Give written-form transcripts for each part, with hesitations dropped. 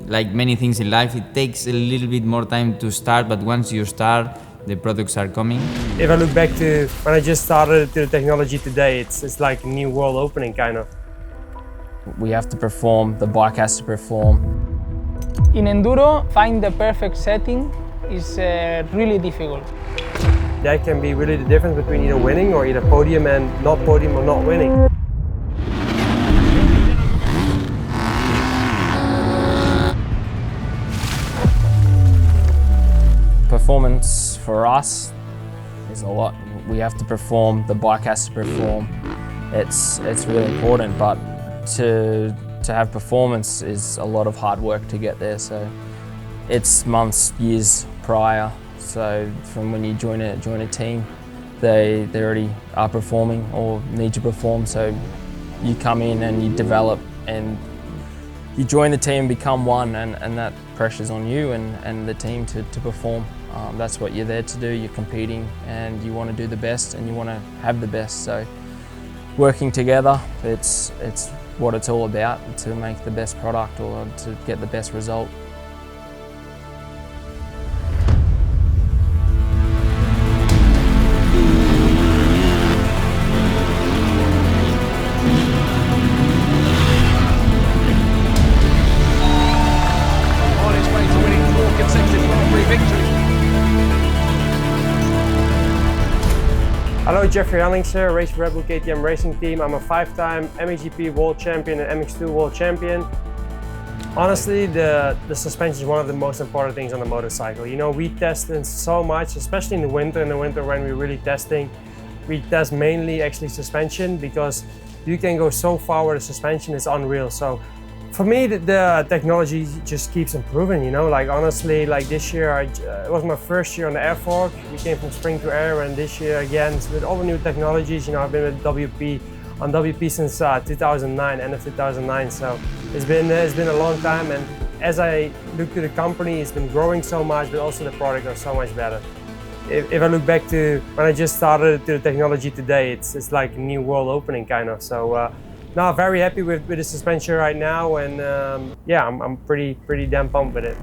like many things in life, it takes a little bit more time to start, but once you start, the products are coming. If I look back to when I just started the technology today, it's like a new world opening, kind of. We have to perform, the bike has to perform. In Enduro, find the perfect setting is really difficult. That can be really the difference between either winning or either podium and not podium or not winning. Performance for us is a lot. We have to perform, the bike has to perform. It's really important, but to have performance is a lot of hard work to get there. So it's months, years prior. So from when you join a team, they already are performing or need to perform. So you come in and you develop and you join the team, become one, and that pressure's on you and the team to perform. That's what you're there to do. You're competing and you want to do the best and you want to have the best. So working together, it's what it's all about, to make the best product or to get the best result. On its way to winning 4 consecutive Grand Prix victories. Hello, Jeffrey Hellings here, race for Red Bull KTM Racing Team. I'm a 5-time MXGP World Champion and MX2 World Champion. Honestly, the suspension is one of the most important things on the motorcycle. You know, we test in so much, especially in the winter when we're really testing. We test mainly actually suspension because you can go so far with the suspension, it's unreal. So for me, the technology just keeps improving, you know, like honestly, like this year, it was my first year on the air fork. We came from spring to air, and this year again, with all the new technologies, you know, I've been with on WP since 2009, end of 2009. So it's been a long time, and as I look to the company, it's been growing so much, but also the product are so much better. If I look back to when I just started the technology today, it's like a new world opening, kind of. So. No, very happy with the suspension right now, and yeah, I'm pretty damn pumped with it.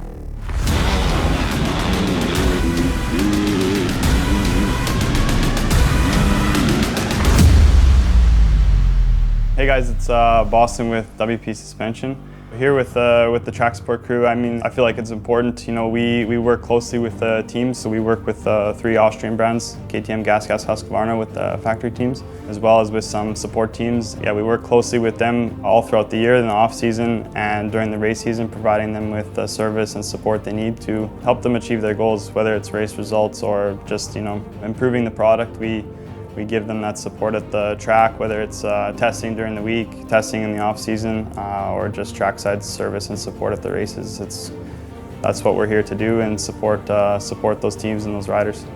Hey guys, it's Boston with WP Suspension. Here with the track support crew, I mean, I feel like it's important. You know, we work closely with teams, so we work with 3 Austrian brands, KTM, Gas, Husqvarna, with the factory teams, as well as with some support teams. Yeah, we work closely with them all throughout the year, in the off season and during the race season, providing them with the service and support they need to help them achieve their goals, whether it's race results or just, you know, improving the product. We give them that support at the track, whether it's testing during the week, testing in the off season, or just trackside service and support at the races. That's what we're here to do, and support those teams and those riders.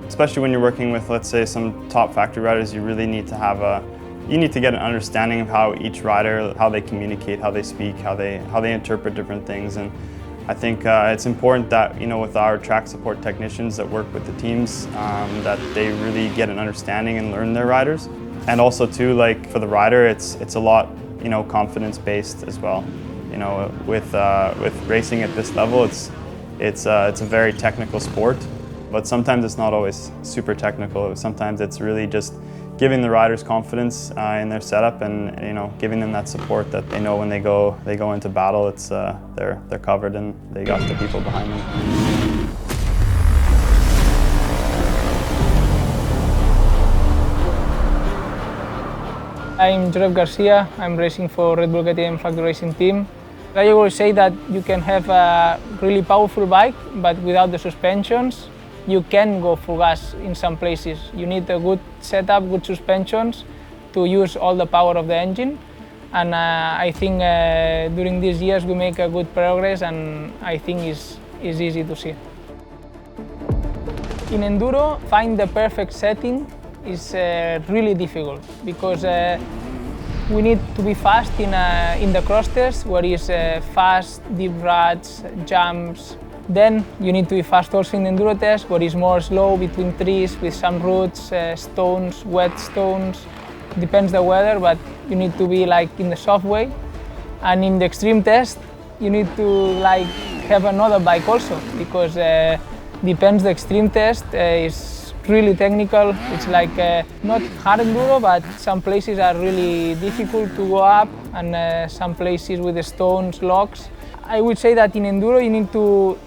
Especially when you're working with, let's say, some top factory riders, you really need to you need to get an understanding of how each rider, how they communicate, how they speak, how they interpret different things. And I think it's important that, you know, with our track support technicians that work with the teams, that they really get an understanding and learn their riders. And also too, like for the rider, it's a lot, you know, confidence based as well. You know, with racing at this level, it's a very technical sport, but sometimes it's not always super technical. Sometimes it's really just giving the riders confidence in their setup, and, you know, giving them that support that they know when they go into battle, it's they're covered and they got the people behind them. I'm Josep Garcia. I'm racing for Red Bull KTM Factory Racing Team. I always say that you can have a really powerful bike, but without the suspensions, you can go full gas in some places. You need a good setup, good suspensions to use all the power of the engine. And I think during these years we make a good progress, and I think it's easy to see. In Enduro, find the perfect setting is really difficult because we need to be fast in the cross test, where it's fast, deep ruts, jumps. Then you need to be fast also in the enduro test, where it's more slow between trees with some roots, stones, wet stones. depends the weather, but you need to be like in the soft way. And in the extreme test, you need to like have another bike also, because depends the extreme test is really technical. It's like not hard enduro, but some places are really difficult to go up, and some places with the stones, locks. I would say that in enduro you need to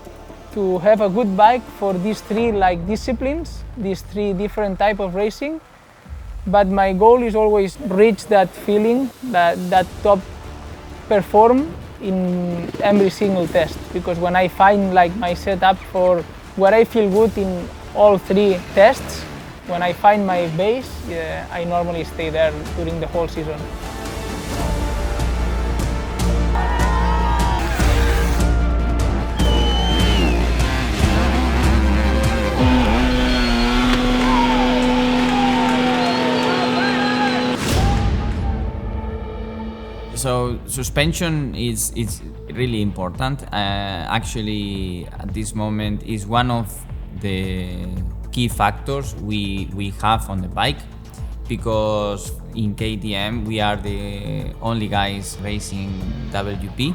have a good bike for these three like disciplines, these three different type of racing. But my goal is always reach that feeling, that top perform in every single test, because when I find like my setup for where I feel good in all three tests, when I find my base, I normally stay there during the whole season. So suspension is really important. Actually, at this moment, is one of the key factors we have on the bike, because in KTM we are the only guys racing WP.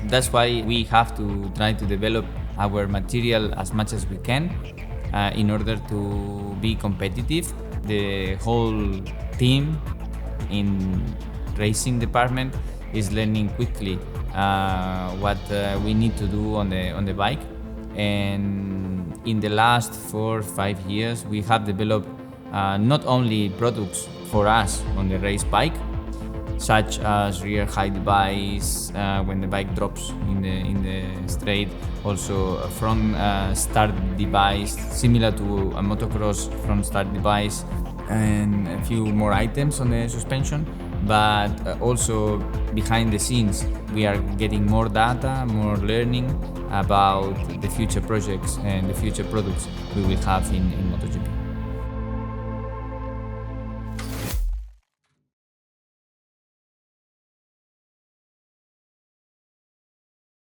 That's why we have to try to develop our material as much as we can in order to be competitive. The whole team in racing department is learning quickly what we need to do on the bike, and in the last 4 or 5 years we have developed not only products for us on the race bike, such as rear high device when the bike drops in the straight, also a front start device similar to a motocross front start device, and a few more items on the suspension. But also behind the scenes we are getting more data, more learning about the future projects and the future products we will have in MotoGP.